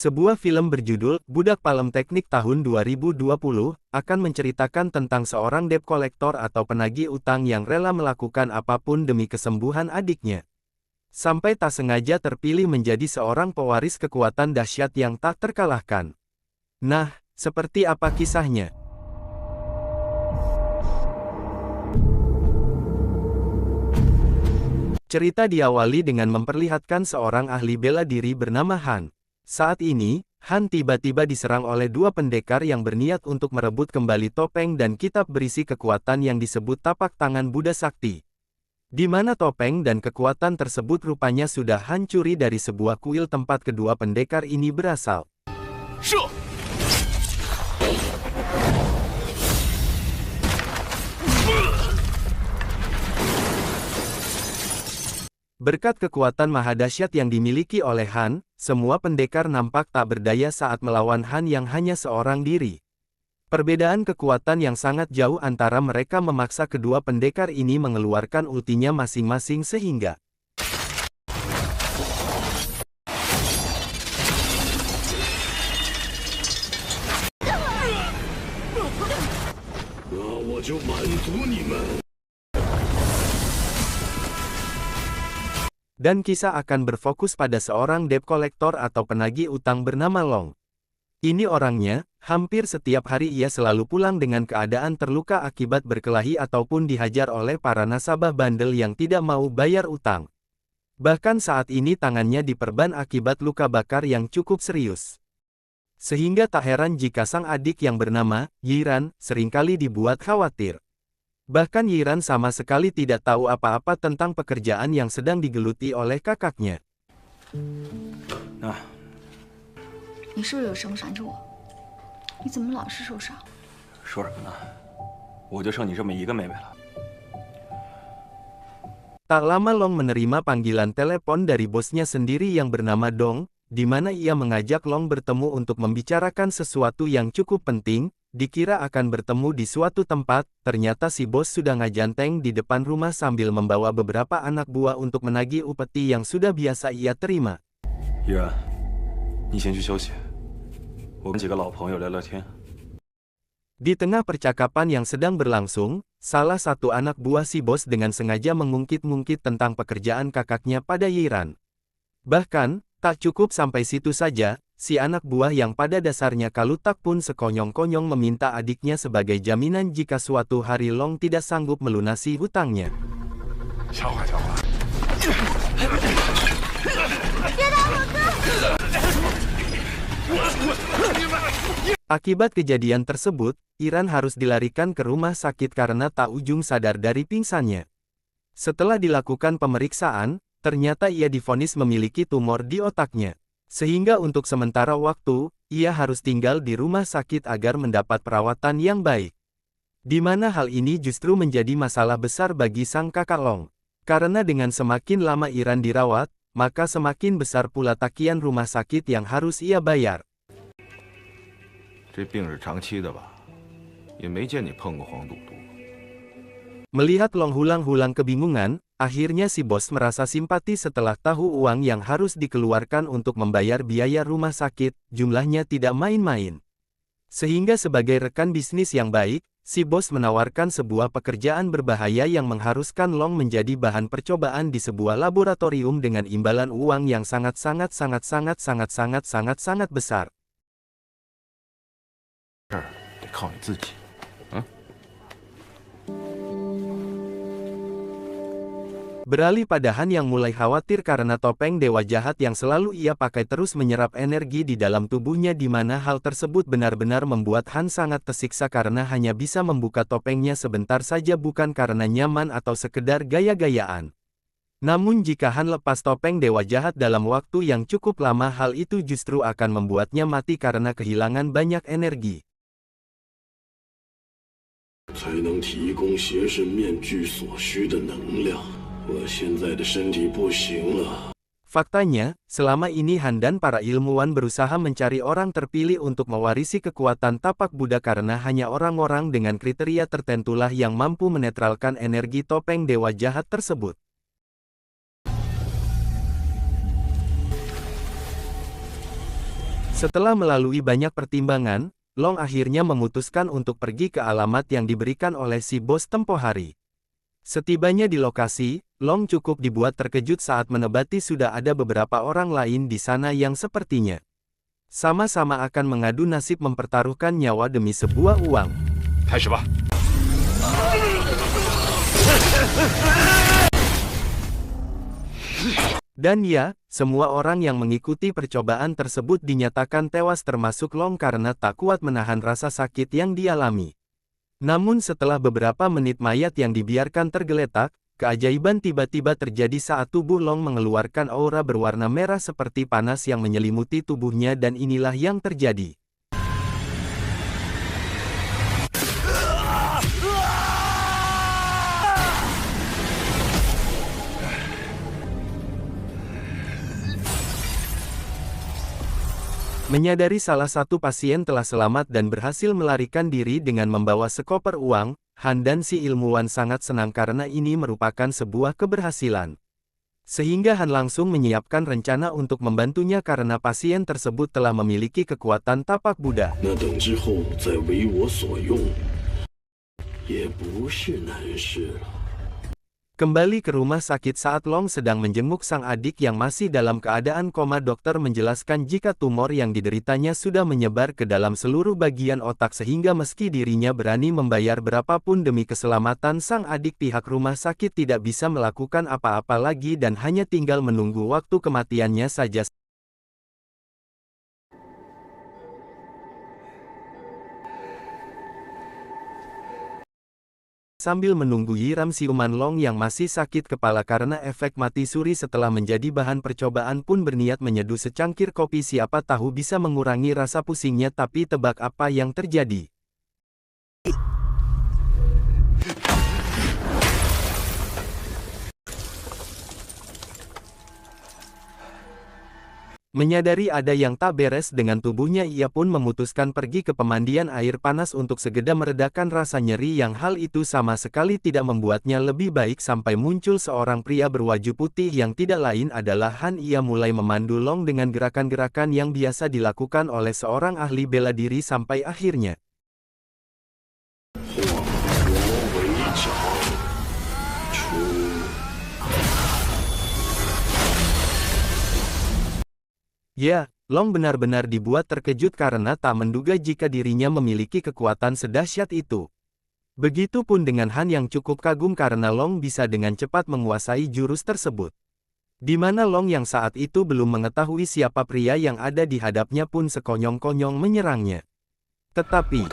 Sebuah film berjudul Budak Palem Teknik tahun 2020 akan menceritakan tentang seorang debt collector atau penagih utang yang rela melakukan apapun demi kesembuhan adiknya. Sampai tak sengaja terpilih menjadi seorang pewaris kekuatan dahsyat yang tak terkalahkan. Nah, seperti apa kisahnya? Cerita diawali dengan memperlihatkan seorang ahli bela diri bernama Han. Saat ini, Han tiba-tiba diserang oleh dua pendekar yang berniat untuk merebut kembali topeng dan kitab berisi kekuatan yang disebut tapak tangan Buddha Sakti. Di mana topeng dan kekuatan tersebut rupanya sudah hancuri dari sebuah kuil tempat kedua pendekar ini berasal. Berkat kekuatan mahadahsyat yang dimiliki oleh Han, semua pendekar nampak tak berdaya saat melawan Han yang hanya seorang diri. Perbedaan kekuatan yang sangat jauh antara mereka memaksa kedua pendekar ini mengeluarkan ultinya masing-masing sehingga dan kisah akan berfokus pada seorang debt collector atau penagih utang bernama Long. Ini orangnya, hampir setiap hari ia selalu pulang dengan keadaan terluka akibat berkelahi ataupun dihajar oleh para nasabah bandel yang tidak mau bayar utang. Bahkan saat ini tangannya diperban akibat luka bakar yang cukup serius. Sehingga tak heran jika sang adik yang bernama Yiran seringkali dibuat khawatir. Bahkan Yiran sama sekali tidak tahu apa-apa tentang pekerjaan yang sedang digeluti oleh kakaknya. Nah, 你是不是有什么瞒着我？你怎么老是受伤？说什么呢？我就剩你这么一个妹妹了。 Tak lama Long menerima panggilan telepon dari bosnya sendiri yang bernama Dong, di mana ia mengajak Long bertemu untuk membicarakan sesuatu yang cukup penting. Dikira akan bertemu di suatu tempat, ternyata si bos sudah ngajanteng di depan rumah sambil membawa beberapa anak buah untuk menagih upeti yang sudah biasa ia terima. 依然，你先去休息，我跟几个老朋友聊聊天。 Di tengah percakapan yang sedang berlangsung, salah satu anak buah si bos dengan sengaja mengungkit-ungkit tentang pekerjaan kakaknya pada Yiran. Bahkan, tak cukup sampai situ saja, si anak buah yang pada dasarnya kalutak pun sekonyong-konyong meminta adiknya sebagai jaminan jika suatu hari Long tidak sanggup melunasi hutangnya. Akibat kejadian tersebut, Yiran harus dilarikan ke rumah sakit karena tak ujung sadar dari pingsannya. Setelah dilakukan pemeriksaan, ternyata ia divonis memiliki tumor di otaknya. Sehingga untuk sementara waktu, ia harus tinggal di rumah sakit agar mendapat perawatan yang baik. Di mana hal ini justru menjadi masalah besar bagi sang kakak Long. Karena dengan semakin lama Yiran dirawat, maka semakin besar pula tagihan rumah sakit yang harus ia bayar. 这病是长期的吧？也没见你碰过黄赌毒。 Melihat Long hulang-hulang kebingungan, akhirnya si bos merasa simpati setelah tahu uang yang harus dikeluarkan untuk membayar biaya rumah sakit, jumlahnya tidak main-main. Sehingga sebagai rekan bisnis yang baik, si bos menawarkan sebuah pekerjaan berbahaya yang mengharuskan Long menjadi bahan percobaan di sebuah laboratorium dengan imbalan uang yang sangat-sangat besar. 这儿得靠你自己。 Beralih pada Han yang mulai khawatir karena topeng dewa jahat yang selalu ia pakai terus menyerap energi di dalam tubuhnya di mana hal tersebut benar-benar membuat Han sangat tersiksa karena hanya bisa membuka topengnya sebentar saja bukan karena nyaman atau sekedar gaya-gayaan. Namun jika Han lepas topeng dewa jahat dalam waktu yang cukup lama hal itu justru akan membuatnya mati karena kehilangan banyak energi. 才能提供邪神面具所需的能量。我现在的身体不行了。 Faktanya, selama ini Han dan para ilmuwan berusaha mencari orang terpilih untuk mewarisi kekuatan tapak Buddha karena hanya orang-orang dengan kriteria tertentulah yang mampu menetralkan energi topeng dewa jahat tersebut. Setelah melalui banyak pertimbangan, Long akhirnya memutuskan untuk pergi ke alamat yang diberikan oleh si bos tempo hari. Setibanya di lokasi, Long cukup dibuat terkejut saat menebati sudah ada beberapa orang lain di sana yang sepertinya sama-sama akan mengadu nasib mempertaruhkan nyawa demi sebuah uang. 开始吧。 Dan ya, semua orang yang mengikuti percobaan tersebut dinyatakan tewas termasuk Long karena tak kuat menahan rasa sakit yang dialami. Namun setelah beberapa menit mayat yang dibiarkan tergeletak, keajaiban tiba-tiba terjadi saat tubuh Long mengeluarkan aura berwarna merah seperti panas yang menyelimuti tubuhnya dan inilah yang terjadi. Menyadari salah satu pasien telah selamat dan berhasil melarikan diri dengan membawa sekoper uang, Han dan si ilmuwan sangat senang karena ini merupakan sebuah keberhasilan. Sehingga Han langsung menyiapkan rencana untuk membantunya karena pasien tersebut telah memiliki kekuatan tapak Buddha. 那等之后再为我所用，也不是难事了。 Kembali ke rumah sakit saat Long sedang menjenguk sang adik yang masih dalam keadaan koma. Dokter menjelaskan jika tumor yang dideritanya sudah menyebar ke dalam seluruh bagian otak sehingga meski dirinya berani membayar berapapun demi keselamatan sang adik, pihak rumah sakit tidak bisa melakukan apa-apa lagi dan hanya tinggal menunggu waktu kematiannya saja. Sambil menunggu Yiram siuman Long yang masih sakit kepala karena efek mati suri setelah menjadi bahan percobaan pun berniat menyeduh secangkir kopi, siapa tahu bisa mengurangi rasa pusingnya, tapi tebak apa yang terjadi? Menyadari ada yang tak beres dengan tubuhnya, ia pun memutuskan pergi ke pemandian air panas untuk segera meredakan rasa nyeri yang hal itu sama sekali tidak membuatnya lebih baik sampai muncul seorang pria berwajah putih yang tidak lain adalah Han. Ia mulai memandu Long dengan gerakan-gerakan yang biasa dilakukan oleh seorang ahli bela diri sampai akhirnya ya, Long benar-benar dibuat terkejut karena tak menduga jika dirinya memiliki kekuatan sedahsyat itu. Begitupun dengan Han yang cukup kagum karena Long bisa dengan cepat menguasai jurus tersebut. Di mana Long yang saat itu belum mengetahui siapa pria yang ada di hadapnya pun sekonyong-konyong menyerangnya. Tetapi,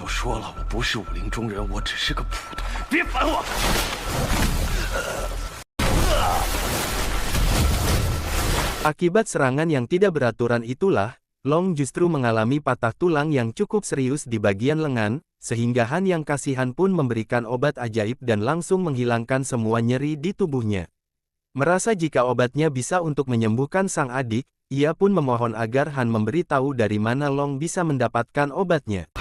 akibat serangan yang tidak beraturan itulah, Long justru mengalami patah tulang yang cukup serius di bagian lengan, sehingga Han yang kasihan pun memberikan obat ajaib dan langsung menghilangkan semua nyeri di tubuhnya. Merasa jika obatnya bisa untuk menyembuhkan sang adik, ia pun memohon agar Han memberitahu dari mana Long bisa mendapatkan obatnya.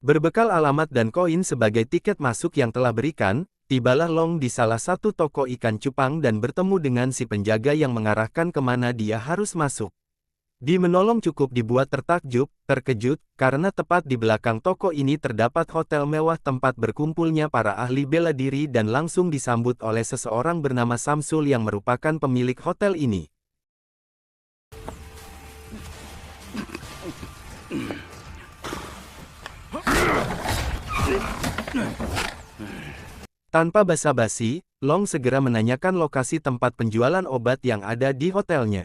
Berbekal alamat dan koin sebagai tiket masuk yang telah berikan, tibalah Long di salah satu toko ikan cupang dan bertemu dengan si penjaga yang mengarahkan kemana dia harus masuk. Di menolong cukup dibuat terkejut, karena tepat di belakang toko ini terdapat hotel mewah tempat berkumpulnya para ahli bela diri dan langsung disambut oleh seseorang bernama Samsul yang merupakan pemilik hotel ini. Tanpa basa-basi, Long segera menanyakan lokasi tempat penjualan obat yang ada di hotelnya.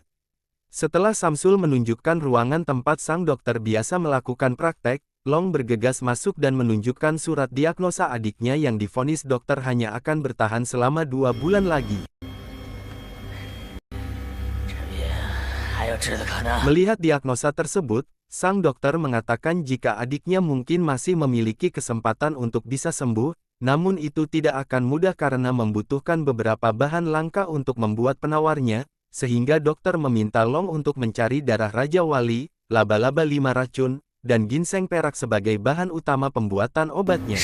Setelah Samsul menunjukkan ruangan tempat sang dokter biasa melakukan praktek, Long bergegas masuk dan menunjukkan surat diagnosa adiknya yang divonis dokter hanya akan bertahan selama 2 bulan lagi. Melihat diagnosa tersebut, sang dokter mengatakan jika adiknya mungkin masih memiliki kesempatan untuk bisa sembuh, namun itu tidak akan mudah karena membutuhkan beberapa bahan langka untuk membuat penawarnya, sehingga dokter meminta Long untuk mencari darah Raja Wali, laba-laba 5 racun, dan ginseng perak sebagai bahan utama pembuatan obatnya.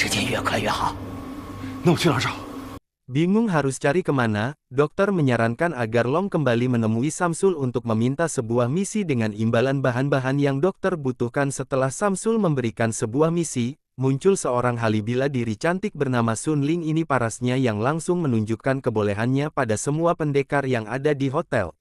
Bingung harus cari kemana, dokter menyarankan agar Long kembali menemui Samsul untuk meminta sebuah misi dengan imbalan bahan-bahan yang dokter butuhkan. Setelah Samsul memberikan sebuah misi, muncul seorang hali bela diri cantik bernama Sun Ling. Ini parasnya yang langsung menunjukkan kebolehannya pada semua pendekar yang ada di hotel.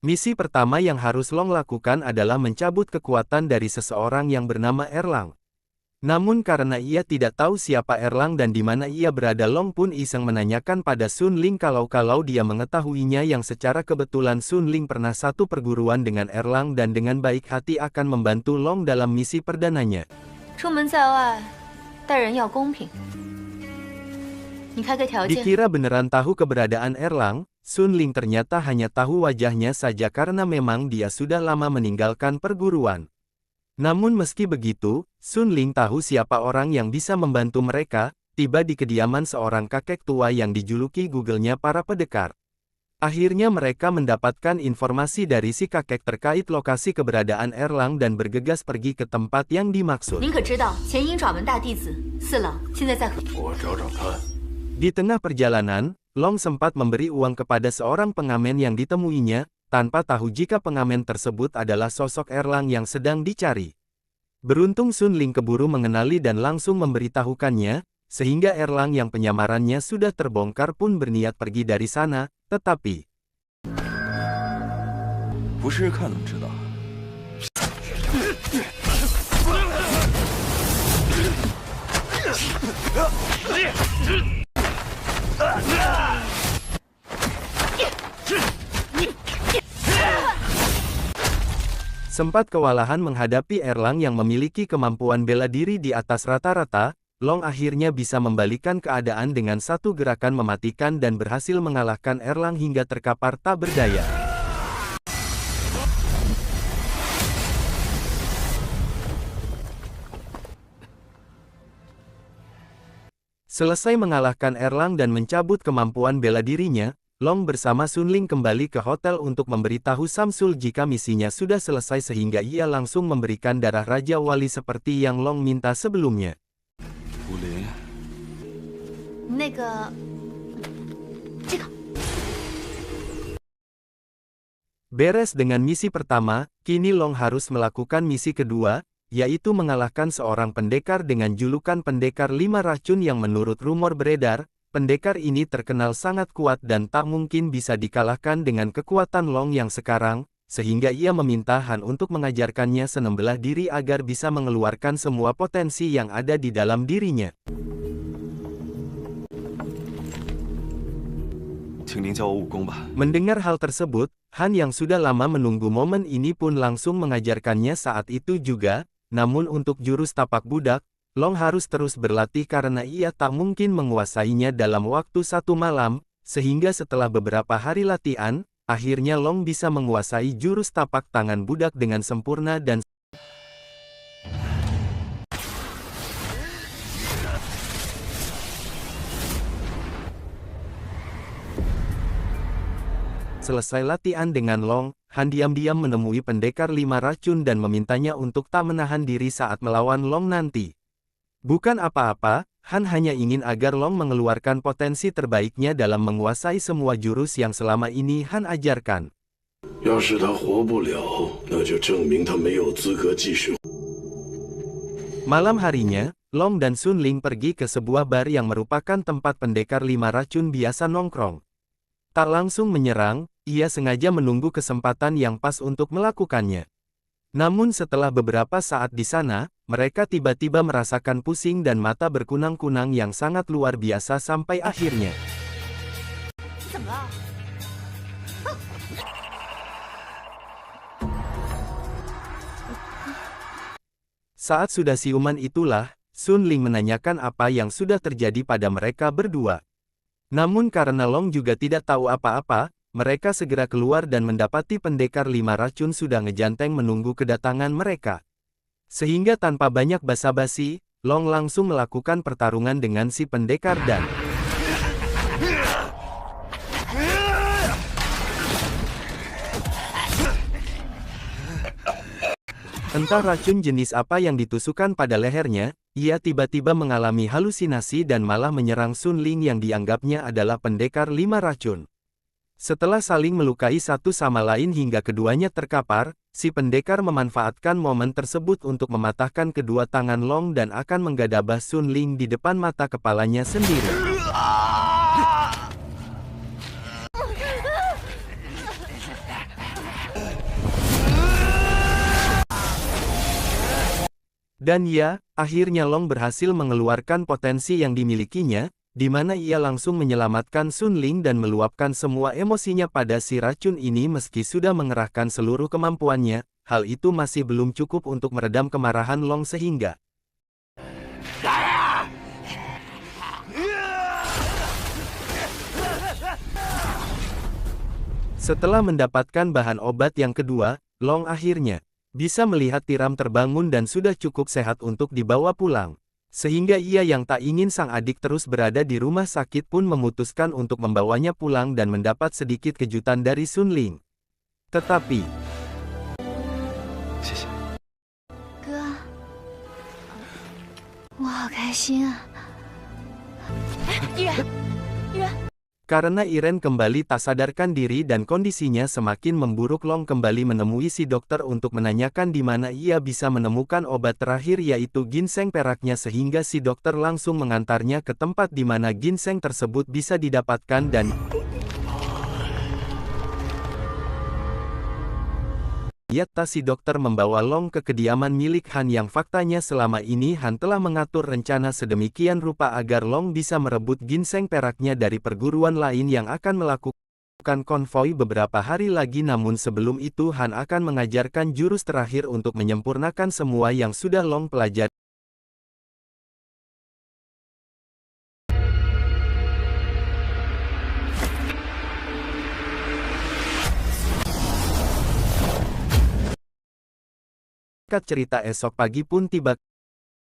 Misi pertama yang harus Long lakukan adalah mencabut kekuatan dari seseorang yang bernama Erlang. Namun karena ia tidak tahu siapa Erlang dan di mana ia berada, Long pun iseng menanyakan pada Sun Ling kalau dia mengetahuinya, yang secara kebetulan Sun Ling pernah satu perguruan dengan Erlang dan dengan baik hati akan membantu Long dalam misi perdananya. Dikira beneran tahu keberadaan Erlang, Sun Ling ternyata hanya tahu wajahnya saja karena memang dia sudah lama meninggalkan perguruan. Namun meski begitu, Sun Ling tahu siapa orang yang bisa membantu mereka. Tiba di kediaman seorang kakek tua yang dijuluki Google-nya para pendekar. Akhirnya mereka mendapatkan informasi dari si kakek terkait lokasi keberadaan Erlang dan bergegas pergi ke tempat yang dimaksud. Di tengah perjalanan, Long sempat memberi uang kepada seorang pengamen yang ditemuinya, tanpa tahu jika pengamen tersebut adalah sosok Erlang yang sedang dicari. Beruntung Sun Ling keburu mengenali dan langsung memberitahukannya, sehingga Erlang yang penyamarannya sudah terbongkar pun berniat pergi dari sana, tetapi... Sempat kewalahan menghadapi Erlang yang memiliki kemampuan bela diri di atas rata-rata, Long akhirnya bisa membalikan keadaan dengan satu gerakan mematikan dan berhasil mengalahkan Erlang hingga terkapar tak berdaya. Selesai mengalahkan Erlang dan mencabut kemampuan bela dirinya, Long bersama Sun Ling kembali ke hotel untuk memberitahu Samsul jika misinya sudah selesai sehingga ia langsung memberikan darah Raja Wali seperti yang Long minta sebelumnya. Beres dengan misi pertama, kini Long harus melakukan misi kedua, yaitu mengalahkan seorang pendekar dengan julukan Pendekar 5 Racun yang menurut rumor beredar, pendekar ini terkenal sangat kuat dan tak mungkin bisa dikalahkan dengan kekuatan Long yang sekarang, sehingga ia meminta Han untuk mengajarkannya senam bela diri agar bisa mengeluarkan semua potensi yang ada di dalam dirinya. Mendengar hal tersebut, Han yang sudah lama menunggu momen ini pun langsung mengajarkannya saat itu juga, namun untuk jurus tapak budak, Long harus terus berlatih karena ia tak mungkin menguasainya dalam waktu satu malam, sehingga setelah beberapa hari latihan, akhirnya Long bisa menguasai jurus tapak tangan budak dengan sempurna dan selesai latihan dengan Long, Han diam-diam menemui Pendekar 5 Racun dan memintanya untuk tak menahan diri saat melawan Long nanti. Bukan apa-apa, Han hanya ingin agar Long mengeluarkan potensi terbaiknya dalam menguasai semua jurus yang selama ini Han ajarkan. Malam harinya, Long dan Sun Ling pergi ke sebuah bar yang merupakan tempat Pendekar 5 Racun biasa nongkrong. Tak langsung menyerang, ia sengaja menunggu kesempatan yang pas untuk melakukannya. Namun setelah beberapa saat di sana, mereka tiba-tiba merasakan pusing dan mata berkunang-kunang yang sangat luar biasa sampai akhirnya. Saat sudah siuman itulah, Sun Ling menanyakan apa yang sudah terjadi pada mereka berdua. Namun karena Long juga tidak tahu apa-apa, mereka segera keluar dan mendapati Pendekar 5 Racun sudah ngejanteng menunggu kedatangan mereka. Sehingga tanpa banyak basa-basi, Long langsung melakukan pertarungan dengan si pendekar dan entah racun jenis apa yang ditusukkan pada lehernya, ia tiba-tiba mengalami halusinasi dan malah menyerang Sun Ling yang dianggapnya adalah pendekar 5 racun. Setelah saling melukai satu sama lain hingga keduanya terkapar, si pendekar memanfaatkan momen tersebut untuk mematahkan kedua tangan Long dan akan menggadabah Sun Ling di depan mata kepalanya sendiri. Dan ya, akhirnya Long berhasil mengeluarkan potensi yang dimilikinya, di mana ia langsung menyelamatkan Sun Ling dan meluapkan semua emosinya pada si racun ini meski sudah mengerahkan seluruh kemampuannya, hal itu masih belum cukup untuk meredam kemarahan Long sehingga setelah mendapatkan bahan obat yang kedua, Long akhirnya bisa melihat tiram terbangun dan sudah cukup sehat untuk dibawa pulang. Sehingga ia yang tak ingin sang adik terus berada di rumah sakit pun memutuskan untuk membawanya pulang dan mendapat sedikit kejutan dari Sun Ling. Tetapi, 谢谢。哥，我好开心啊！依然，依然。 karena Iren kembali tak sadarkan diri dan kondisinya semakin memburuk, Long kembali menemui si dokter untuk menanyakan di mana ia bisa menemukan obat terakhir yaitu ginseng peraknya sehingga si dokter langsung mengantarnya ke tempat di mana ginseng tersebut bisa didapatkan dan ternyata si dokter membawa Long ke kediaman milik Han yang faktanya selama ini Han telah mengatur rencana sedemikian rupa agar Long bisa merebut ginseng peraknya dari perguruan lain yang akan melakukan konvoi beberapa hari lagi. Namun sebelum itu Han akan mengajarkan jurus terakhir untuk menyempurnakan semua yang sudah Long pelajari. Cerita esok pagi pun tiba.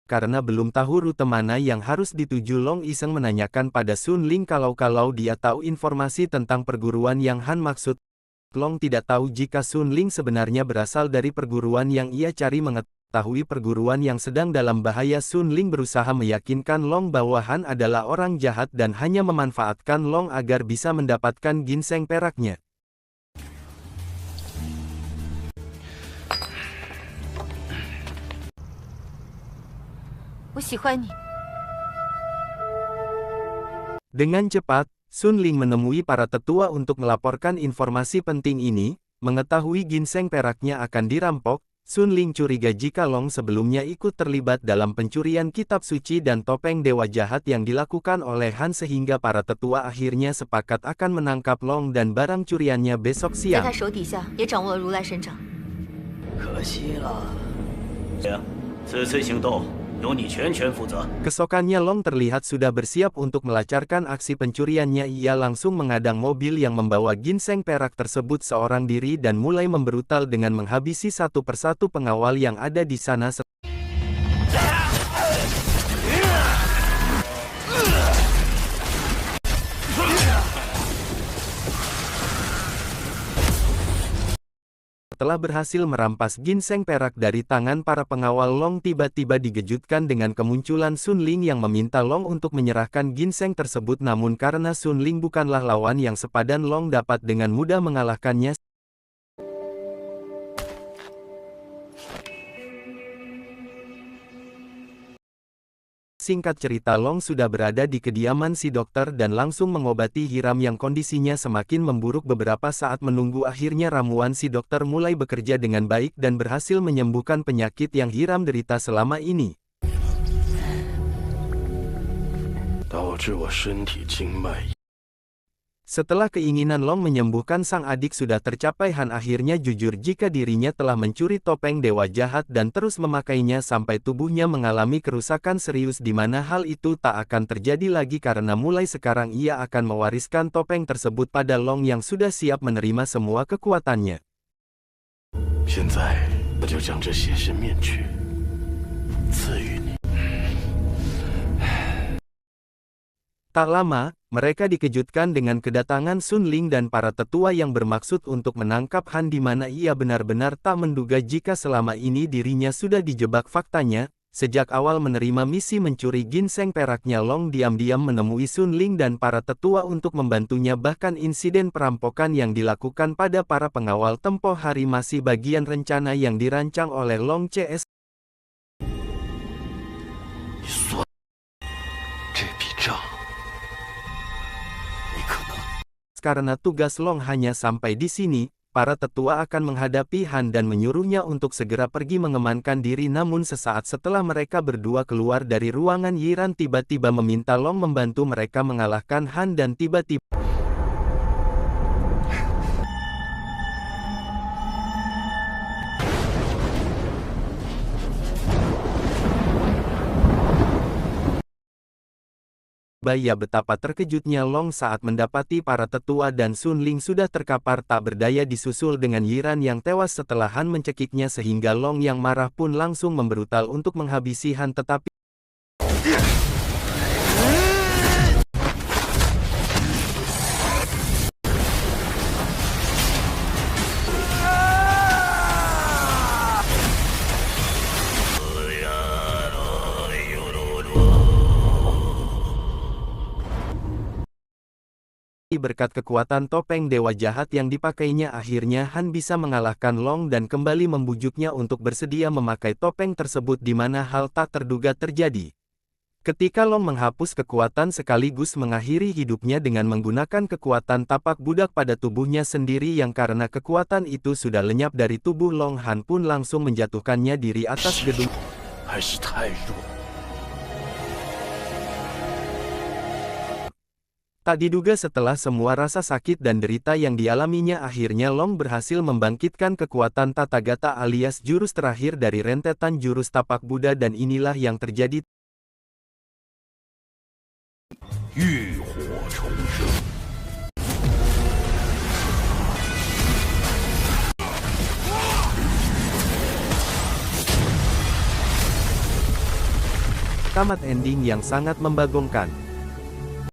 Karena belum tahu rute mana yang harus dituju, Long iseng menanyakan pada Sun Ling kalau dia tahu informasi tentang perguruan yang Han maksud. Long tidak tahu jika Sun Ling sebenarnya berasal dari perguruan yang ia cari. Mengetahui perguruan yang sedang dalam bahaya, Sun Ling berusaha meyakinkan Long bahwa Han adalah orang jahat dan hanya memanfaatkan Long agar bisa mendapatkan ginseng peraknya. Dengan cepat, Sun Ling menemui para tetua untuk melaporkan informasi penting ini. Mengetahui ginseng peraknya akan dirampok, Sun Ling curiga jika Long sebelumnya ikut terlibat dalam pencurian kitab suci dan topeng dewa jahat yang dilakukan oleh Han sehingga para tetua akhirnya sepakat akan menangkap Long dan barang curiannya besok siang. Kesokannya Long terlihat sudah bersiap untuk melancarkan aksi pencuriannya. Ia langsung mengadang mobil yang membawa ginseng perak tersebut seorang diri dan mulai membrutal dengan menghabisi satu persatu pengawal yang ada di sana. Setelah berhasil merampas ginseng perak dari tangan para pengawal, Long tiba-tiba dikejutkan dengan kemunculan Sun Ling yang meminta Long untuk menyerahkan ginseng tersebut. Namun karena Sun Ling bukanlah lawan yang sepadan, Long dapat dengan mudah mengalahkannya. Singkat cerita, Long sudah berada di kediaman si dokter dan langsung mengobati Hiram yang kondisinya semakin memburuk. Beberapa saat menunggu, akhirnya ramuan si dokter mulai bekerja dengan baik dan berhasil menyembuhkan penyakit yang Hiram derita selama ini. Setelah keinginan Long menyembuhkan sang adik sudah tercapai, Han akhirnya jujur jika dirinya telah mencuri topeng dewa jahat dan terus memakainya sampai tubuhnya mengalami kerusakan serius, di mana hal itu tak akan terjadi lagi karena mulai sekarang ia akan mewariskan topeng tersebut pada Long yang sudah siap menerima semua kekuatannya. 赐予你。 Tak lama, mereka dikejutkan dengan kedatangan Sun Ling dan para tetua yang bermaksud untuk menangkap Han di mana ia benar-benar tak menduga jika selama ini dirinya sudah dijebak faktanya. Sejak awal menerima misi mencuri ginseng peraknya Long diam-diam menemui Sun Ling dan para tetua untuk membantunya bahkan insiden perampokan yang dilakukan pada para pengawal tempo hari masih bagian rencana yang dirancang oleh Long CS. 你算这笔账，你可能 Karena tugas Long hanya sampai di sini, para tetua akan menghadapi Han dan menyuruhnya untuk segera pergi mengamankan diri namun sesaat setelah mereka berdua keluar dari ruangan Yiran tiba-tiba meminta Long membantu mereka mengalahkan Han dan tiba-tiba ya betapa terkejutnya Long saat mendapati para tetua dan Sun Ling sudah terkapar tak berdaya disusul dengan Yiran yang tewas setelah Han mencekiknya sehingga Long yang marah pun langsung membrutal untuk menghabisi Han tetapi berkat kekuatan topeng dewa jahat yang dipakainya akhirnya Han bisa mengalahkan Long dan kembali membujuknya untuk bersedia memakai topeng tersebut di mana hal tak terduga terjadi. Ketika Long menghapus kekuatan sekaligus mengakhiri hidupnya dengan menggunakan kekuatan tapak budak pada tubuhnya sendiri yang karena kekuatan itu sudah lenyap dari tubuh Long Han pun langsung menjatuhkannya diri atas gedung. 还是太弱。 Tak diduga setelah semua rasa sakit dan derita yang dialaminya akhirnya Long berhasil membangkitkan kekuatan Tathagata alias jurus terakhir dari rentetan jurus tapak Buddha dan inilah yang terjadi. 浴火重生。 Tamat ending yang sangat membagongkan.